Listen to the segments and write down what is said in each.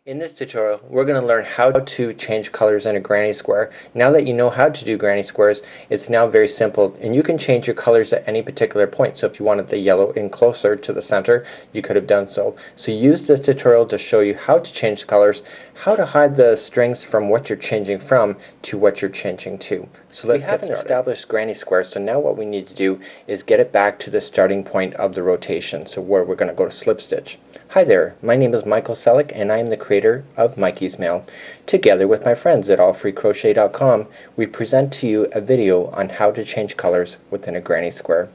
In this tutorial, we're going to learn how to change colors in a granny square. Now that you know how to do granny squares, it's now very simple, and you can change your colors at any particular point. So if you wanted the yellow in closer to the center, you could have done so. So use this tutorial to show you how to change the colors, how to hide the strings from what you're changing from to what you're changing to. So let's get started. We have an established granny square, so now what we need to do is get it back to the starting point of the rotation, so where we're going to go to slip stitch. Hi there, my name is Michael Selleck and I am the creator of Mikey's Mail. Together with my friends at allfreecrochet.com, we present to you a video on how to change colors within a granny square.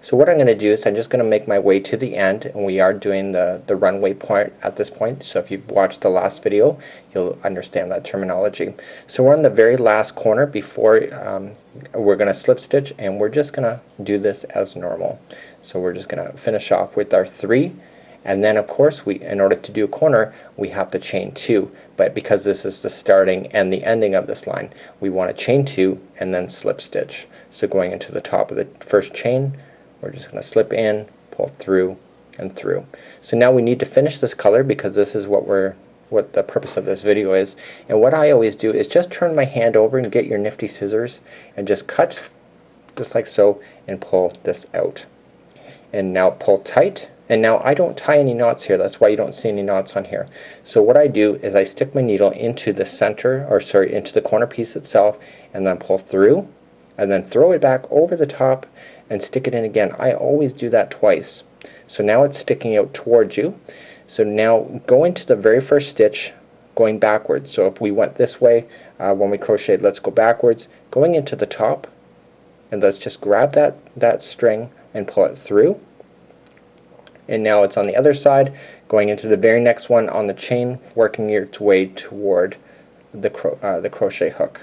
So what I'm going to do is I'm just going to make my way to the end, and we are doing the runway point at this point. So if you've watched the last video, you'll understand that terminology. So we're on the very last corner before we're going to slip stitch, and we're just going to do this as normal. So we're just going to finish off with our 3. And then of course in order to do a corner we have to chain 2, but because this is the starting and the ending of this line, we want to chain 2 and then slip stitch. So going into the top of the first chain, we're just going to slip in, pull through and through. So now we need to finish this color because this is what the purpose of this video is. And what I always do is just turn my hand over and get your nifty scissors and just cut just like so and pull this out. And now pull tight. And now I don't tie any knots here, that's why you don't see any knots on here. So what I do is I stick my needle into the center, or sorry, into the corner piece itself, and then pull through, and then throw it back over the top and stick it in again. I always do that twice. So now it's sticking out towards you. So now go into the very first stitch going backwards. So if we went this way when we crocheted, let's go backwards, going into the top, and let's just grab that string and pull it through. And now it's on the other side, going into the very next one on the chain, working its way toward the crochet hook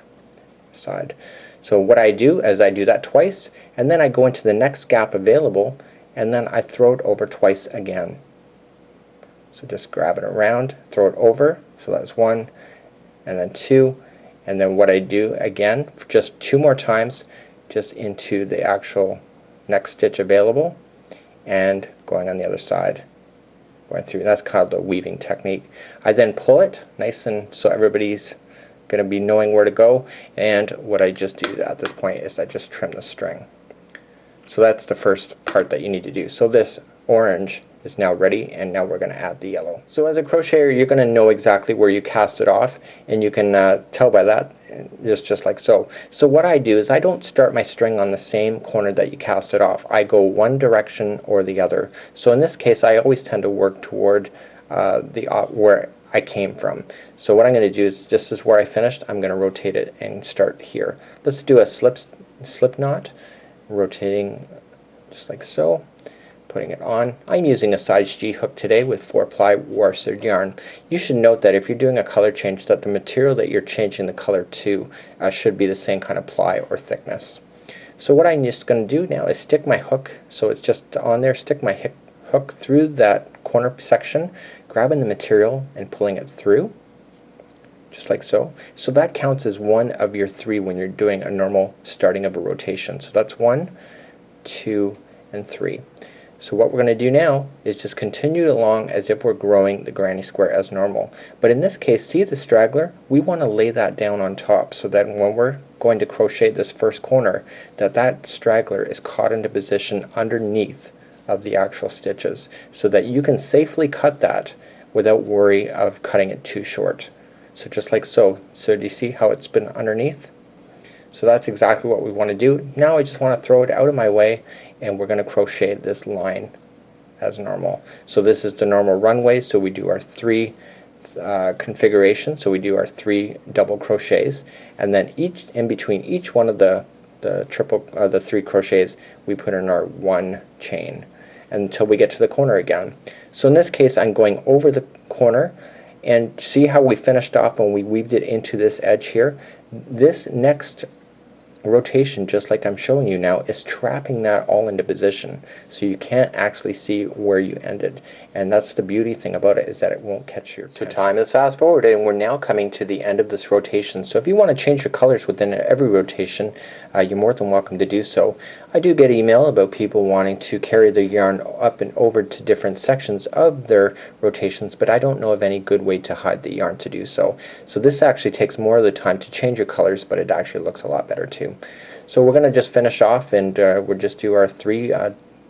side. So what I do is I do that twice, and then I go into the next gap available, and then I throw it over twice again. So just grab it around, throw it over, so that's 1, and then 2, and then what I do again, just 2 more times, just into the actual next stitch available, and going on the other side, going through. That's called the weaving technique. I then pull it nice and so everybody's going to be knowing where to go, and what I just do at this point is I just trim the string. So that's the first part that you need to do. So this orange is now ready, and now we're going to add the yellow. So as a crocheter, you're going to know exactly where you cast it off, and you can tell by that, just like so. So what I do is I don't start my string on the same corner that you cast it off. I go one direction or the other. So in this case I always tend to work toward where I came from. So what I'm going to do is, just as where I finished, I'm going to rotate it and start here. Let's do a slip knot, rotating just like so, putting it on. I'm using a size G hook today with 4-ply worsted yarn. You should note that if you're doing a color change, that the material that you're changing the color to should be the same kind of ply or thickness. So what I'm just going to do now is stick my hook, so it's just on there, stick my hook through that corner section, grabbing the material and pulling it through, just like so. So that counts as 1 of your 3 when you're doing a normal starting of a rotation. So that's 1, 2, and 3. So what we're going to do now is just continue along as if we're growing the granny square as normal. But in this case, see the straggler? We want to lay that down on top so that when we're going to crochet this first corner, that straggler is caught into position underneath of the actual stitches, so that you can safely cut that without worry of cutting it too short. So just like so. So do you see how it's been underneath? So that's exactly what we want to do. Now I just want to throw it out of my way, and we're going to crochet this line as normal. So this is the normal runway, so we do our 3 configuration, so we do our 3 double crochets, and then in between each one of the 3 crochets we put in our 1 chain until we get to the corner again. So in this case I'm going over the corner, and see how we finished off when we weaved it into this edge here. This next rotation, just like I'm showing you now, is trapping that all into position, so you can't actually see where you ended. And that's the beauty thing about it, is that it won't catch your attention. So time is fast forward, and we're now coming to the end of this rotation. So if you want to change your colors within every rotation, you're more than welcome to do so. I do get email about people wanting to carry the yarn up and over to different sections of their rotations, but I don't know of any good way to hide the yarn to do so. So this actually takes more of the time to change your colors, but it actually looks a lot better too. So we're going to just finish off, and we'll just do our 3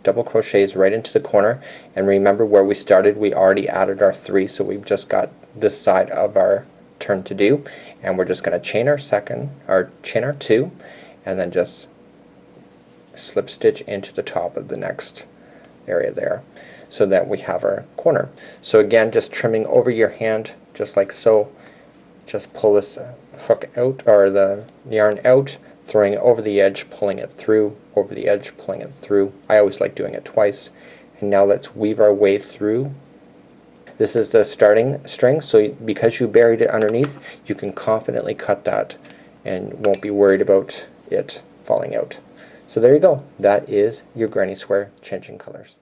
double crochets right into the corner. And remember, where we started, we already added our 3, so we've just got this side of our turn to do, and we're just going to chain our chain our 2, and then just slip stitch into the top of the next area there, so that we have our corner. So again, just trimming over your hand, just like so. Just pull this hook out, or the yarn out, throwing it over the edge, pulling it through, over the edge, pulling it through. I always like doing it twice. And now let's weave our way through. This is the starting string, so because you buried it underneath, you can confidently cut that and won't be worried about it falling out. So there you go. That is your granny square changing colors.